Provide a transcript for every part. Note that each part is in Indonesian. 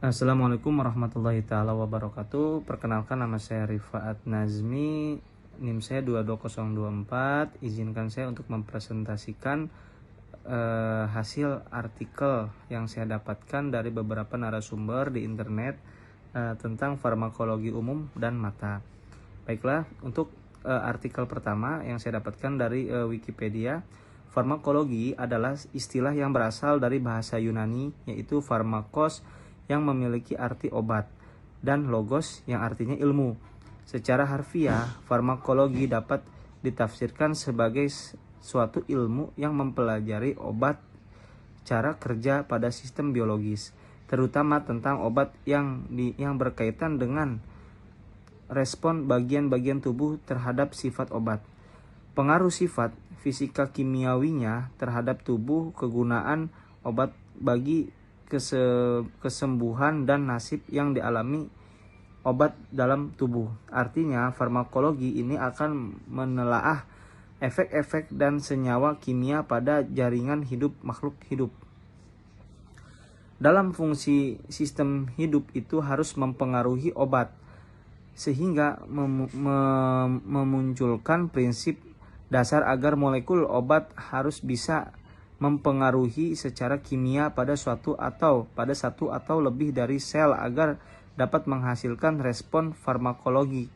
Assalamualaikum warahmatullahi taala wabarakatuh. Perkenalkan, nama saya Rifaat Nazmi, NIM saya 22024. Izinkan saya untuk mempresentasikan hasil artikel yang saya dapatkan dari beberapa narasumber di internet tentang farmakologi umum dan mata. Baiklah, untuk artikel pertama yang saya dapatkan dari Wikipedia. Farmakologi adalah istilah yang berasal dari bahasa Yunani, yaitu pharmakos yang memiliki arti obat, dan logos yang artinya ilmu. Secara harfiah, farmakologi dapat ditafsirkan sebagai suatu ilmu yang mempelajari obat, cara kerja pada sistem biologis, terutama tentang obat yang berkaitan dengan respon bagian-bagian tubuh terhadap sifat obat, pengaruh sifat fisika kimiawinya terhadap tubuh, kegunaan obat bagi kesembuhan dan nasib yang dialami obat dalam tubuh. Artinya, farmakologi ini akan menelaah efek-efek dan senyawa kimia pada jaringan hidup makhluk hidup. Dalam fungsi sistem hidup itu harus mempengaruhi obat, sehingga memunculkan prinsip dasar agar molekul obat harus bisa mempengaruhi secara kimia pada satu atau lebih dari sel agar dapat menghasilkan respon farmakologi.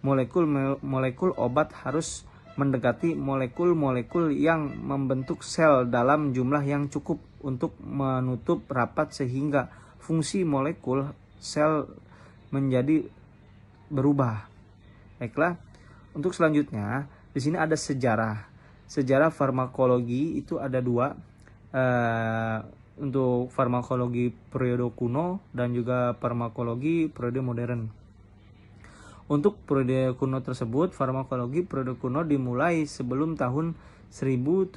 Molekul obat harus mendekati molekul-molekul yang membentuk sel dalam jumlah yang cukup untuk menutup rapat sehingga fungsi molekul sel menjadi berubah. Baiklah, untuk selanjutnya di sini ada sejarah. Sejarah farmakologi itu ada dua, untuk farmakologi periode kuno dan juga farmakologi periode modern. Untuk periode kuno tersebut, farmakologi periode kuno dimulai sebelum tahun 1700,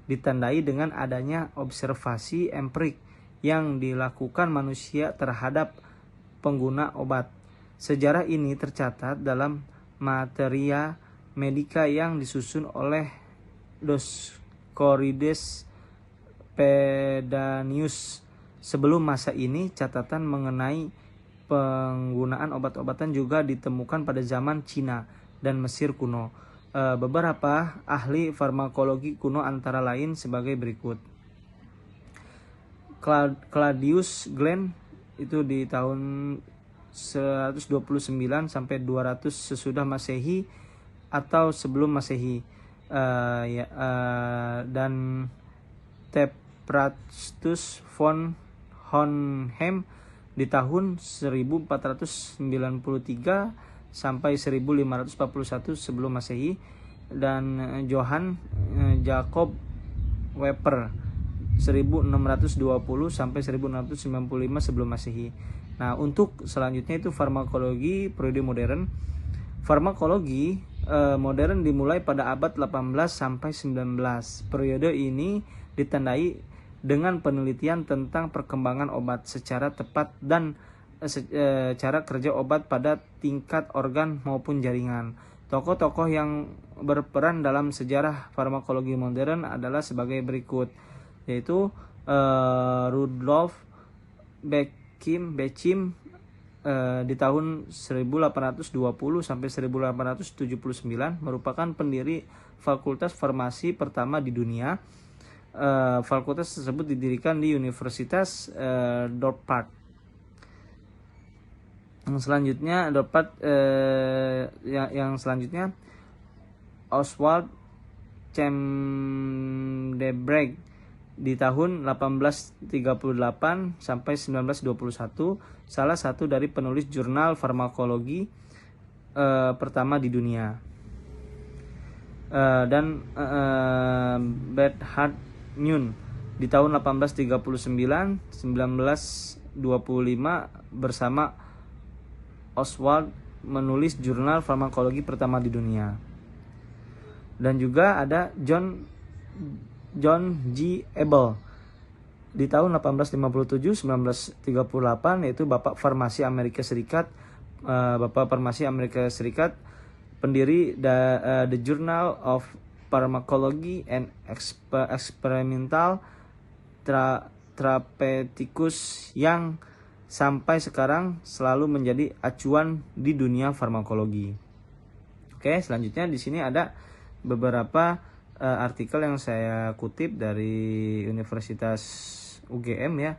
ditandai dengan adanya observasi empirik yang dilakukan manusia terhadap pengguna obat. Sejarah ini tercatat dalam Materia Medica yang disusun oleh Dioscorides Pedanius. Sebelum masa ini, catatan mengenai penggunaan obat-obatan juga ditemukan pada zaman Cina dan Mesir kuno. Beberapa ahli farmakologi kuno antara lain sebagai berikut. Claudius Glen itu di tahun 129 sampai 200 sesudah Masehi atau sebelum Masehi, dan Theophrastus von Hohenheim di tahun 1493 sampai 1541 sebelum Masehi, dan Johann Jakob Weber 1620 sampai 1695 sebelum Masehi. Nah, untuk selanjutnya itu farmakologi periode modern. Farmakologi modern dimulai pada abad 18 sampai 19. Periode ini ditandai dengan penelitian tentang perkembangan obat secara tepat dan cara kerja obat pada tingkat organ maupun jaringan. Tokoh-tokoh yang berperan dalam sejarah farmakologi modern adalah sebagai berikut, yaitu Rudolf Beckham di tahun 1820 sampai 1879 merupakan pendiri Fakultas Farmasi pertama di dunia. Fakultas tersebut didirikan di Universitas Dorpat. Yang selanjutnya Oswald Chemdebreg di tahun 1838 sampai 1921, salah satu dari penulis jurnal farmakologi pertama di dunia. Dan Bernhard Nunn di tahun 1839-1925 bersama Oswald menulis jurnal farmakologi pertama di dunia. Dan juga ada John G. Abel di tahun 1857-1938, yaitu Bapak Farmasi Amerika Serikat, pendiri The Journal of Pharmacology and Experimental Trapethikus yang sampai sekarang selalu menjadi acuan di dunia farmakologi. Oke, selanjutnya di sini ada beberapa artikel yang saya kutip dari Universitas UGM ya.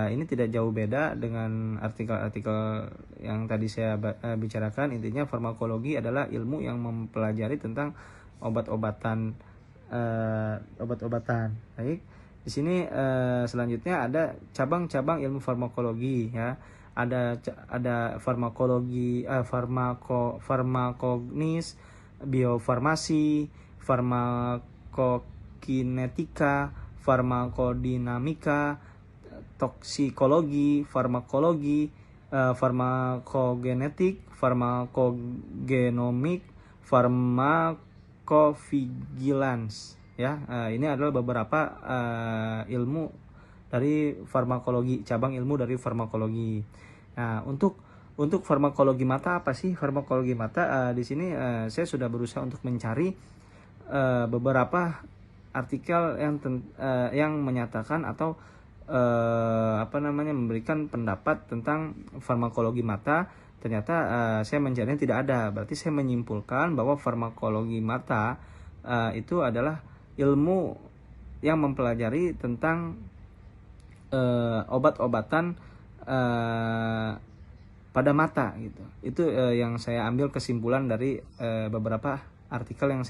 Ini tidak jauh beda dengan artikel-artikel yang tadi saya bicarakan. Intinya farmakologi adalah ilmu yang mempelajari tentang obat-obatan. Baik, di sini selanjutnya ada cabang-cabang ilmu farmakologi ya. Ada farmakologi, farmakognis, biofarmasi, farmakokinetika, farmakodinamika, toksikologi, farmakologi, farmakogenetik, farmakogenomik, farmakovigilans ya. Ini adalah beberapa ilmu dari farmakologi, cabang ilmu dari farmakologi. Nah, untuk farmakologi mata apa sih farmakologi mata? Di sini saya sudah berusaha untuk mencari beberapa artikel yang menyatakan atau memberikan pendapat tentang farmakologi mata. Ternyata saya mencarinya tidak ada. Berarti saya menyimpulkan bahwa farmakologi mata itu adalah ilmu yang mempelajari tentang obat-obatan pada mata gitu. Itu yang saya ambil kesimpulan dari beberapa artikel yang